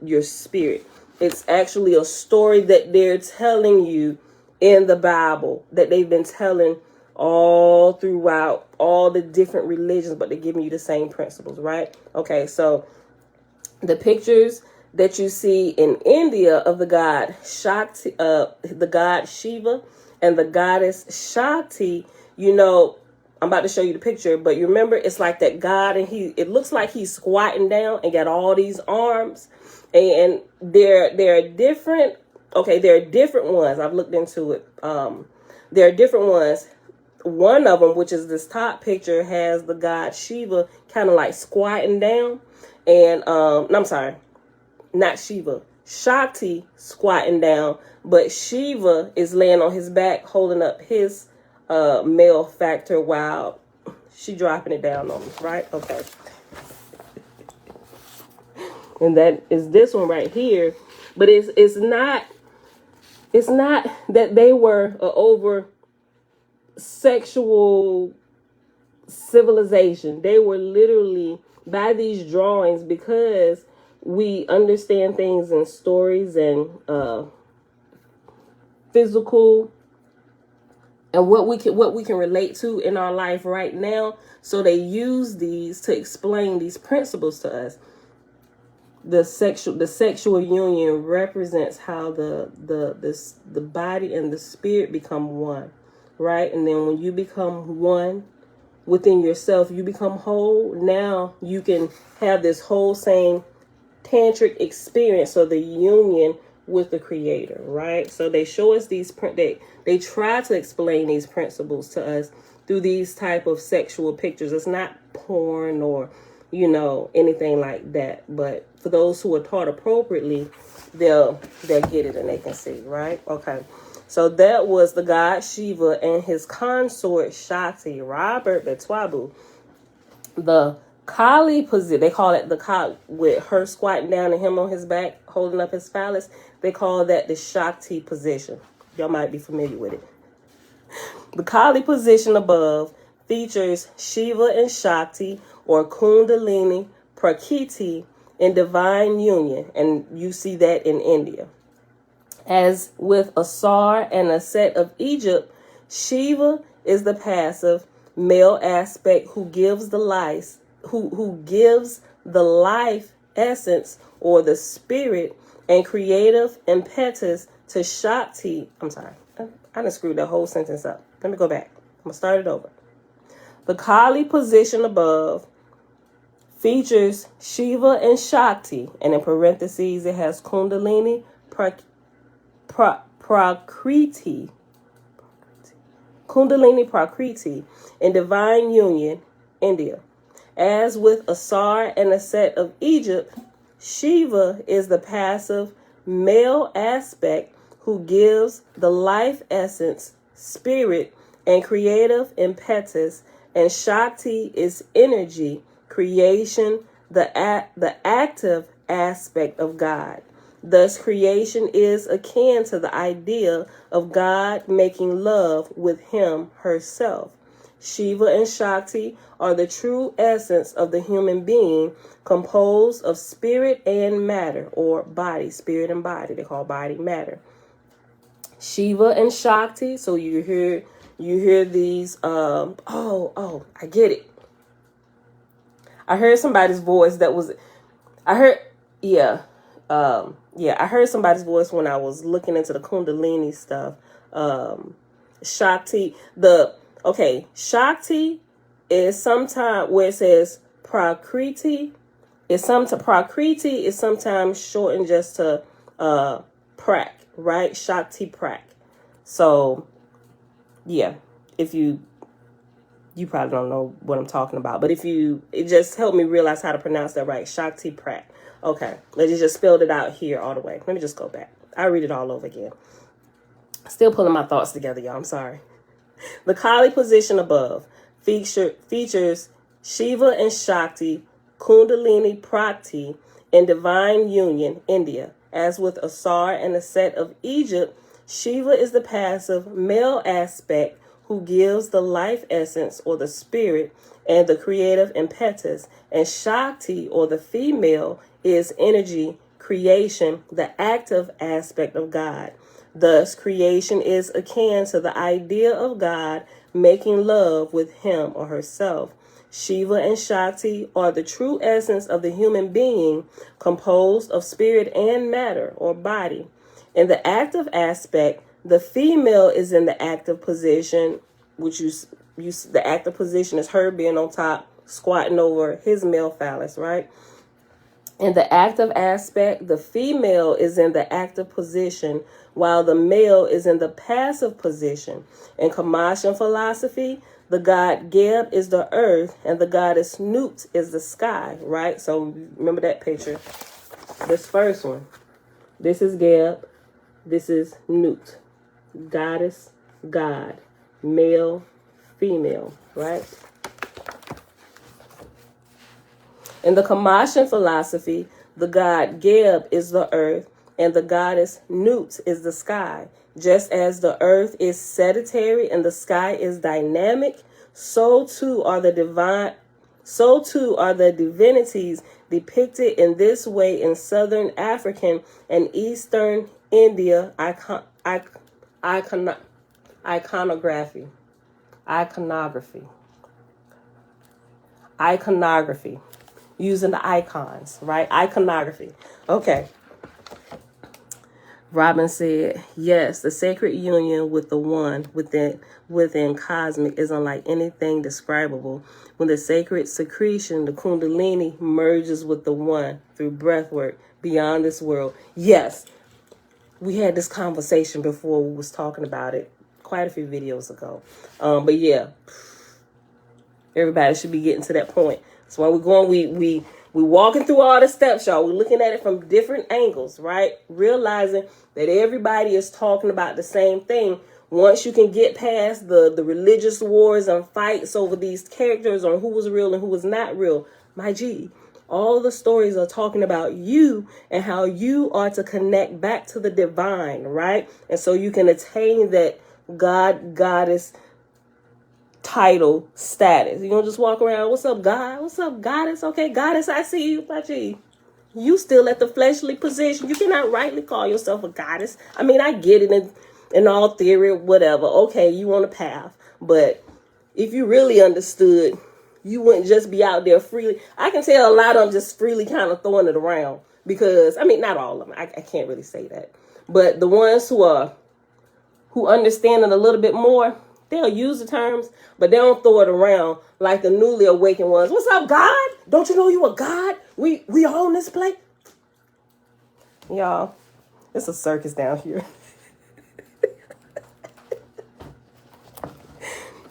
Speaker 1: your spirit. It's actually a story that they're telling you in the Bible that they've been telling all throughout all the different religions, but they're giving you the same principles, right? Okay, so the pictures that you see in India of the god Shakti, the god Shiva and the goddess Shakti, I'm about to show you the picture, but you remember it's like that god, and it looks like he's squatting down and got all these arms, and there are different. Okay, there are different ones. I've looked into it. There are different ones. One of them, which is this top picture, has the god Shiva kind of like squatting down, and no, I'm sorry, not Shiva, Shakti squatting down, but Shiva is laying on his back, holding up his male factor while she dropping it down on him, right? Okay. And that is this one right here. But it's not that they were over sexual civilization. They were literally by these drawings, because we understand things in stories and physical and what we can relate to in our life right now. So they use these to explain these principles to us. The sexual union represents how the body and the spirit become one, right? And then when you become one within yourself, you become whole. Now you can have this whole same tantric experience, or the union with the creator, right? So they show us these they try to explain these principles to us through these type of sexual pictures. It's not porn or anything like that, but for those who are taught appropriately, they'll get it and they can see, right? Okay, so that was the god Shiva and his consort Shakti, Robert Betwabu. The Kali position, they call it the Kali, with her squatting down and him on his back holding up his phallus. They call that the Shakti position. Y'all might be familiar with it. The Kali position above features Shiva and Shakti, or Kundalini Prakriti, in divine union, and you see that in India. As with Asar and a set of Egypt, Shiva is the passive male aspect who gives the life, who gives the life essence, or the spirit and creative impetus to Shakti. I'm sorry, I done screwed that whole sentence up. Let me go back. I'm gonna start it over. The Kali position above features Shiva and Shakti, and in parentheses it has Kundalini Prakriti. Kundalini Prakriti in divine union, India. As with Asar and a set of Egypt, Shiva is the passive male aspect who gives the life essence, spirit, and creative impetus, and Shakti is energy, creation, the active aspect of God. Thus, creation is akin to the idea of God making love with him herself. Shiva and Shakti are the true essence of the human being, composed of spirit and matter, or body, spirit and body. They call body matter. Shiva and Shakti. So you hear these. I get it. I heard somebody's voice I heard somebody's voice when I was looking into the Kundalini stuff. Shakti, Shakti is sometimes where it says Prakriti. Prakriti is sometimes shortened just to Prak, right? Shakti Prak. So yeah, if you probably don't know what I'm talking about, but it just helped me realize how to pronounce that right. Shakti Prak. Okay, let's just spelled it out here all the way. Let me just go back. I'll read it all over again. Still pulling my thoughts together, y'all. I'm sorry. The Kali position above features Shiva and Shakti, Kundalini Prakriti, in divine union, India. As with Asar and a set of Egypt, Shiva is the passive male aspect who gives the life essence, or the spirit, and the creative impetus, and Shakti, or the female, is energy, creation, the active aspect of God. Thus, creation is akin to the idea of God making love with him or herself. Shiva and Shakti are the true essence of the human being, composed of spirit and matter, or body. In the active aspect, the female is in the active position, which the active position is her being on top, squatting over his male phallus, right? In the active aspect, the female is in the active position, while the male is in the passive position. In Kamachan philosophy, the god Geb is the earth, and the goddess Nut is the sky, right? So remember that picture. This first one. This is Geb. This is Nut. Goddess, God. Male, female, right? In the Kamachan philosophy, the god Geb is the earth, and the goddess Nut is the sky. Just as the earth is sedentary and the sky is dynamic, so too are the divinities depicted in this way in Southern African and Eastern India Iconography. Using the icons, right? Iconography. Okay. Robin said, yes, the sacred union with the one within cosmic is unlike anything describable. When the sacred secretion, the kundalini, merges with the one through breathwork beyond this world. Yes, we had this conversation before. We was talking about it quite a few videos ago. But yeah, everybody should be getting to that point. That's why we're going, we walking through all the steps, y'all. We're looking at it from different angles, right? Realizing that everybody is talking about the same thing. Once you can get past the religious wars and fights over these characters on who was real and who was not real, my G, all the stories are talking about you and how you are to connect back to the divine, right? And so you can attain that goddess title status. You don't just walk around, what's up, God? What's up, goddess? Okay, goddess, I see you, my G. You still at the fleshly position. You cannot rightly call yourself a goddess. I mean, I get it in all theory, whatever. Okay, you on a path. But if you really understood, you wouldn't just be out there freely. I can tell a lot of them just freely kind of throwing it around. Because, I mean, not all of them. I can't really say that. But the ones who understand it a little bit more, they'll use the terms, but they don't throw it around like the newly awakened ones. What's up, God? Don't you know you a God? We own this place. Y'all, it's a circus down here.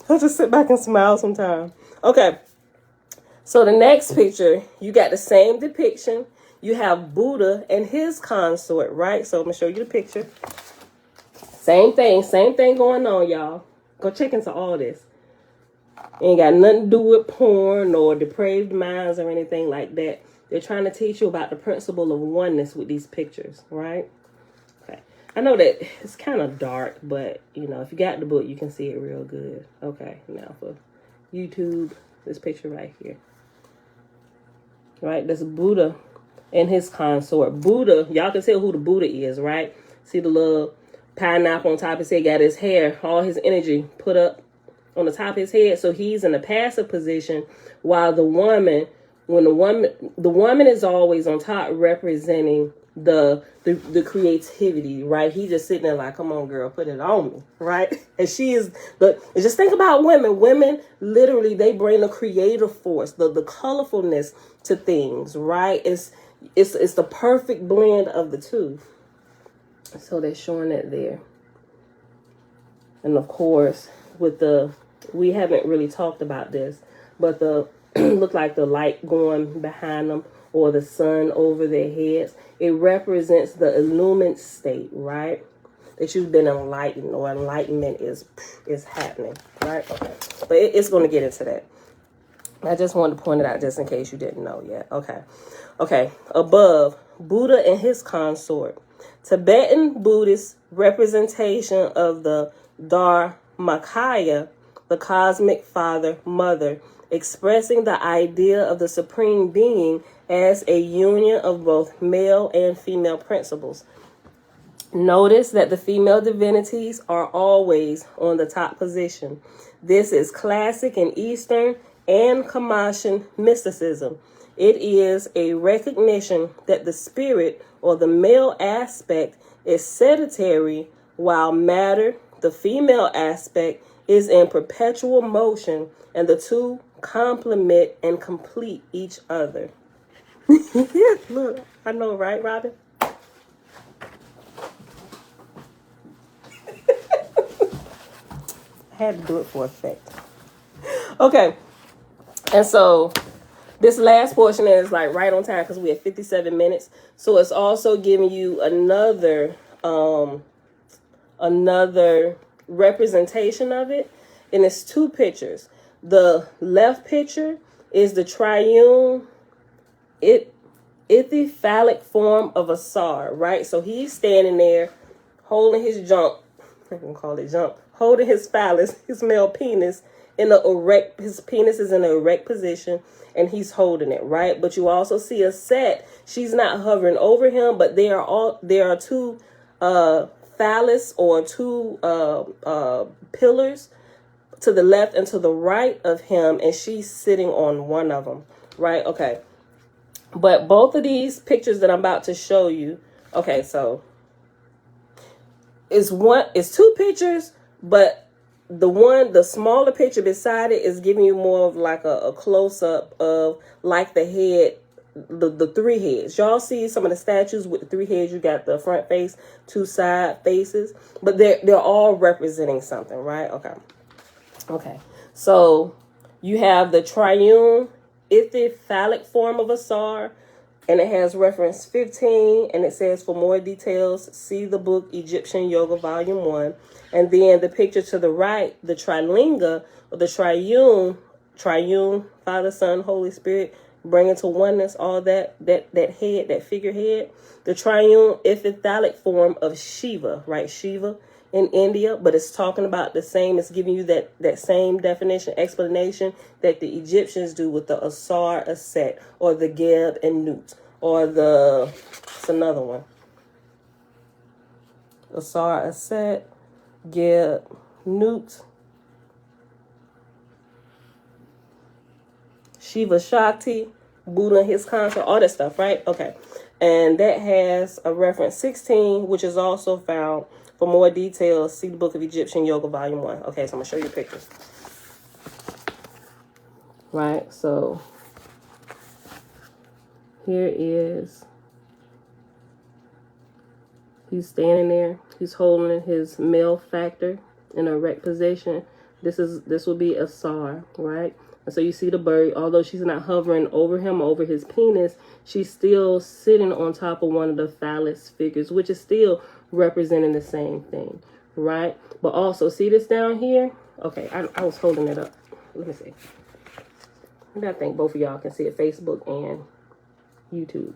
Speaker 1: I'll just sit back and smile sometime. Okay, so the next picture, you got the same depiction. You have Buddha and his consort, right? So I'm going to show you the picture. Same thing going on, y'all. Go check into all this. Ain't got nothing to do with porn or depraved minds or anything like that. They're trying to teach you about the principle of oneness with these pictures, right? Okay. I know that it's kind of dark, but, you know, if you got the book, you can see it real good. Okay, now for YouTube, this picture right here. Right, that's Buddha and his consort. Buddha, y'all can tell who the Buddha is, right? See the little pineapple on top of his head, got his hair, all his energy put up on the top of his head. So he's in a passive position, while the woman is always on top, representing the creativity, right? He just sitting there like, come on, girl, put it on me, right? And she is just think about women. Women literally, they bring the creative force, the colorfulness to things, right? It's the perfect blend of the two. So they're showing it there. And of course, we haven't really talked about this, but look like the light going behind them or the sun over their heads. It represents the illumined state, right? That you've been enlightened, or enlightenment is happening, right? Okay. But it's going to get into that. I just wanted to point it out just in case you didn't know yet. Okay. Above, Buddha and his consort. Tibetan Buddhist representation of the Dharmakaya, the cosmic father, mother, expressing the idea of the supreme being as a union of both male and female principles. Notice that the female divinities are always on the top position. This is classic in Eastern and Kamachian mysticism. It is a recognition that the spirit or the male aspect is sedentary, while matter, the female aspect, is in perpetual motion, and the two complement and complete each other. Yeah, look, I know, right, Robin? I had to do it for effect. Okay, and so this last portion is like right on time because we have 57 minutes. So it's also giving you another representation of it. And it's two pictures. The left picture is the triune phallic form of a tsar, right? So he's standing there holding his jump. I'm going to call it jump. Holding his phallus, his male penis, his penis is in an erect position, and he's holding it, right? But you also see a set. She's not hovering over him, but there are two phallus or two pillars to the left and to the right of him, and she's sitting on one of them, right? Okay. But both of these pictures that I'm about to show you, okay, so it's two pictures, but the smaller picture beside it is giving you more of like a close-up of like the head, the three heads. Y'all see some of the statues with the three heads. You got the front face, two side faces, but they're all representing something, right? Okay. So you have the triune phallic form of a star, and it has reference 15, and it says, for more details, see the book Egyptian Yoga Volume 1. And then the picture to the right, the trilinga, or the triune, Father, Son, Holy Spirit, bringing to oneness all that head, that figurehead. The triune phallic form of Shiva, right? Shiva in India, but it's talking about the same. It's giving you that same definition, explanation that the Egyptians do with the Asar Aset, or the Geb and Nut, or it's another one. Asar Aset, Geb, Nut, Shiva Shakti, Buddha and his consort, all that stuff, right? Okay. And that has a reference 16, which is also found. For more details, see the book of Egyptian Yoga Volume 1. Okay, so I'm going to show you pictures. Right, so here is, he's standing there. He's holding his male factor in a erect position. This will be a Asar, right? And so you see the bird, although she's not hovering over him, over his penis, she's still sitting on top of one of the phallus figures, which is still representing the same thing, right? But also, see this down here? Okay, I was holding it up. Let me see. I think both of y'all can see it, Facebook and YouTube.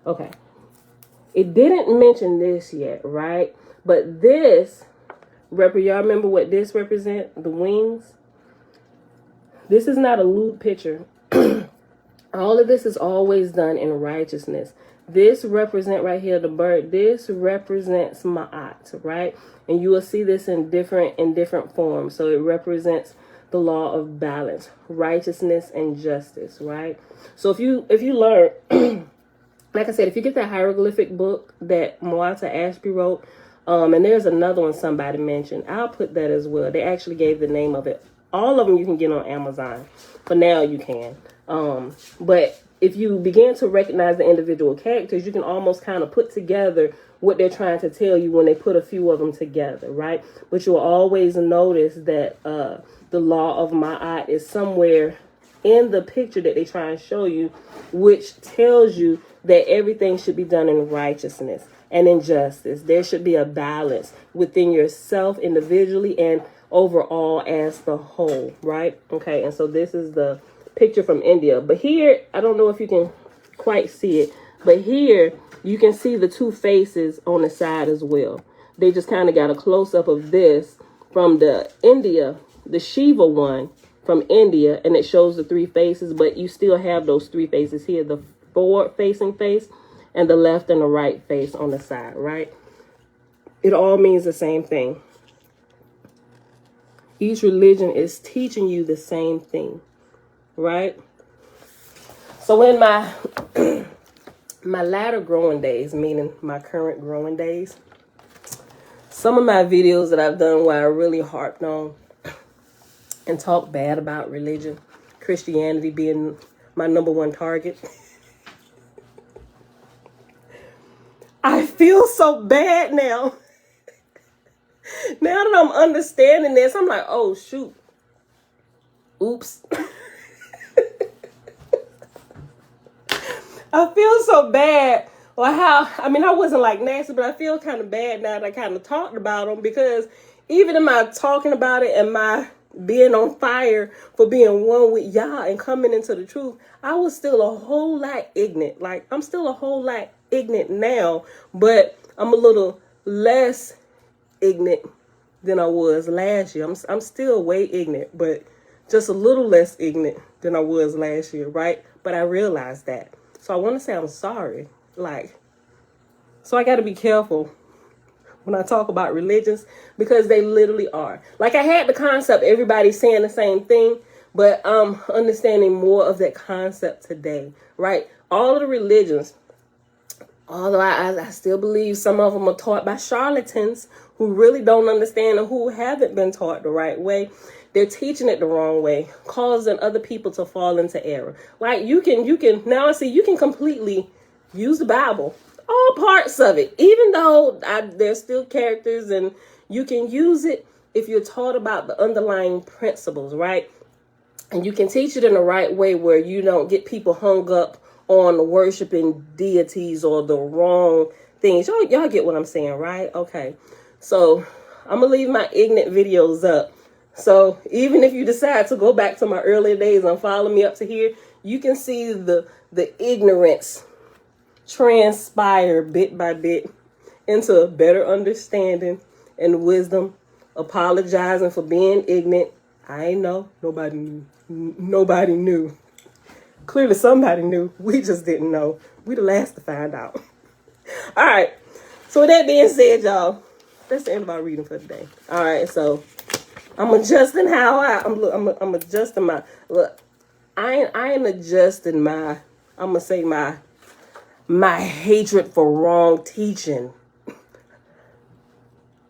Speaker 1: Okay. It didn't mention this yet, right? But this, y'all remember what this represents? The wings? This is not a lewd picture. All of this is always done in righteousness. This represent right here, the bird. This represents Ma'at, right? And you will see this in different forms. So it represents the law of balance, righteousness and justice, right? So if you learn, like I said, if you get that hieroglyphic book that OAHSPE wrote, and there's another one somebody mentioned, I'll put that as well. They actually gave the name of it. All of them you can get on Amazon. For now, you can. But if you begin to recognize the individual characters, you can almost kind of put together what they're trying to tell you when they put a few of them together, right? But you'll always notice that the law of Ma'at is somewhere in the picture that they try and show you, which tells you that everything should be done in righteousness and in justice. There should be a balance within yourself individually and overall as the whole, right? Okay, and so this is the picture from India. But here, I don't know if you can quite see it, but here you can see the two faces on the side as well. They just kind of got a close-up of this from the Shiva one from India, and it shows the three faces, but you still have those three faces here, the forward-facing face and the left and the right face on the side, right? It all means the same thing. Each religion is teaching you the same thing, right? So in my my latter growing days, meaning my current growing days, some of my videos that I've done where I really harped on and talked bad about religion, Christianity being my number one target, I feel so bad now. Now that I'm understanding this, I'm like, oh, shoot. Oops. I feel so bad. Well, I wasn't like nasty, but I feel kind of bad now that I kind of talked about them, because even in my talking about it and my being on fire for being one with Yah and coming into the truth, I was still a whole lot ignorant. Like, I'm still a whole lot ignorant now, but I'm a little less ignorant than I was last year. I'm still way ignorant, but just a little less ignorant than I was last year, right? But I realized that. So I want to say I'm sorry. So I got to be careful when I talk about religions, because they literally are. Like, I had the concept, everybody's saying the same thing, but I'm understanding more of that concept today, right? All of the religions, although I still believe some of them are taught by charlatans who really don't understand and who haven't been taught the right way. They're teaching it the wrong way, causing other people to fall into error. Like, you can now I see you can completely use the Bible, all parts of it, even though there's still characters, and you can use it if you're taught about the underlying principles, right? And you can teach it in the right way where you don't get people hung up on worshiping deities or the wrong things. Y'all get what I'm saying, right? Okay. So I'm going to leave my ignorant videos up. So even if you decide to go back to my earlier days and follow me up to here, you can see the ignorance transpire bit by bit into better understanding and wisdom. Apologizing for being ignorant. I ain't know. Nobody knew. Clearly somebody knew. We just didn't know. We the last to find out. All right. So with that being said, y'all, that's the end of our reading for today. All right. So I'm adjusting how I'm adjusting my look. I ain't adjusting my. I'm gonna say my hatred for wrong teaching,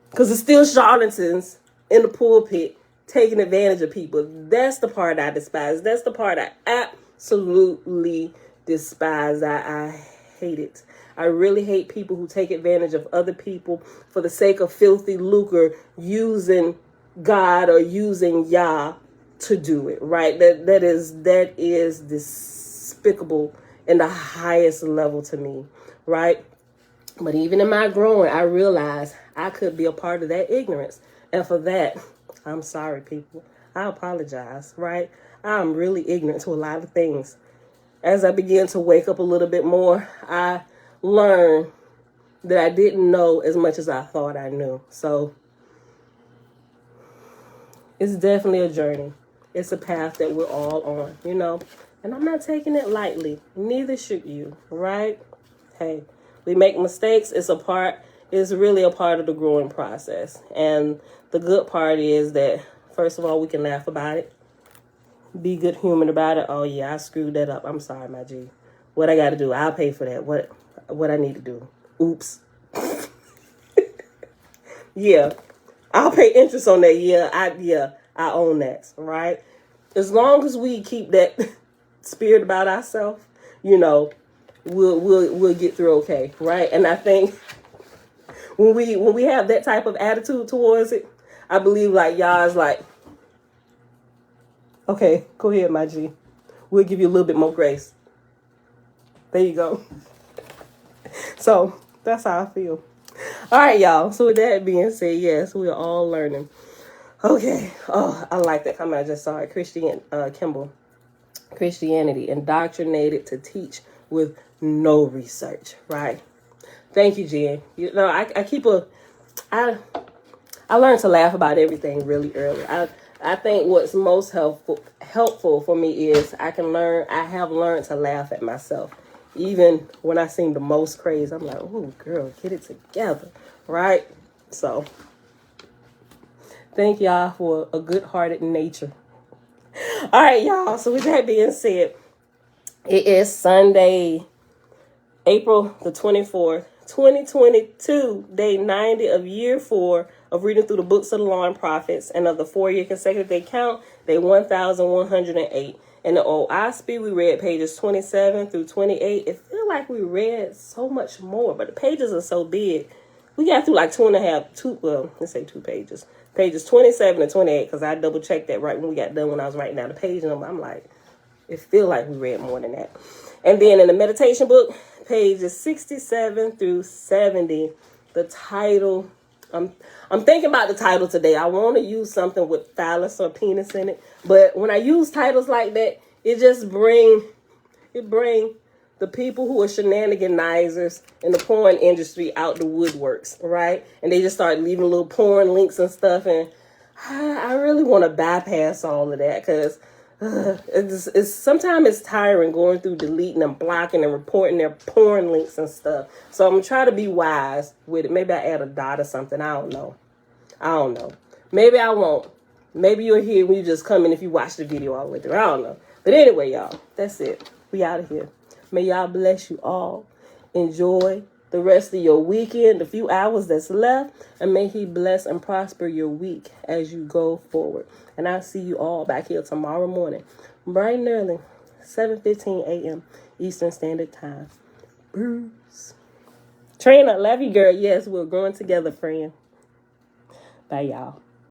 Speaker 1: because it's still charlatans in the pulpit taking advantage of people. That's the part I despise. That's the part I absolutely despise. I hate it. I really hate people who take advantage of other people for the sake of filthy lucre, using God or using Yah to do it, right? That is despicable in the highest level to me, right? But even in my growing, I realized I could be a part of that ignorance. And for that, I'm sorry, people. I apologize, right? I'm really ignorant to a lot of things. As I began to wake up a little bit more, I learned that I didn't know as much as I thought I knew. So it's definitely a journey. It's a path that we're all on, you know. And I'm not taking it lightly. Neither should you, right? Hey, we make mistakes. It's really a part of the growing process. And the good part is that, first of all, we can laugh about it. Be good human about it. Oh, yeah, I screwed that up. I'm sorry, my G. What I got to do, I'll pay for that. What I need to do. Oops. Yeah, I'll pay interest on that. I own that, right? As long as we keep that spirit about ourselves, you know, we'll get through okay, right? And I think when we have that type of attitude towards it, I believe like y'all is like, okay, go ahead, my G. We'll give you a little bit more grace. There you go. So that's how I feel. All right, y'all. So with that being said, yes, we're all learning. Okay. Oh, I like that comment I just saw it. Kimball. Christianity indoctrinated to teach with no research, right? Thank you, Jen. You know, I learned to laugh about everything really early. I think what's most helpful for me is I have learned to laugh at myself. Even when I seem the most crazy, I'm like, oh, girl, get it together, right? So, thank y'all for a good-hearted nature. All right, y'all. So, with that being said, it is Sunday, April the 24th, 2022, day 90 of year 4 of reading through the books of the Law and Prophets, and of the 4-year consecutive day count, day 1,108. In the OAHSPE, we read pages 27 through 28. It feels like we read so much more, but the pages are so big. We got through like let's say 2 pages. Pages 27 and 28, because I double-checked that right when we got done when I was writing down the page number. I'm like, it feels like we read more than that. And then in the meditation book, pages 67 through 70, the title, I'm thinking about the title today. I want to use something with phallus or penis in it. But when I use titles like that, it just bring the people who are shenaniganizers in the porn industry out the woodworks, right? And they just start leaving little porn links and stuff. And I really want to bypass all of that, because Sometimes it's tiring going through deleting and blocking and reporting their porn links and stuff. So I'm trying to be wise with it. Maybe I add a dot or something. I don't know. Maybe I won't. Maybe you'll hear when you just come in if you watch the video all the way through. I don't know. But anyway, y'all, that's it. We out of here. May y'all bless you all. Enjoy the rest of your weekend, the few hours that's left, and may he bless and prosper your week as you go forward. And I'll see you all back here tomorrow morning, bright and early, 7:15 a.m. Eastern Standard Time. Bruce. Trina, love you, girl. Yes, we're growing together, friend. Bye, y'all.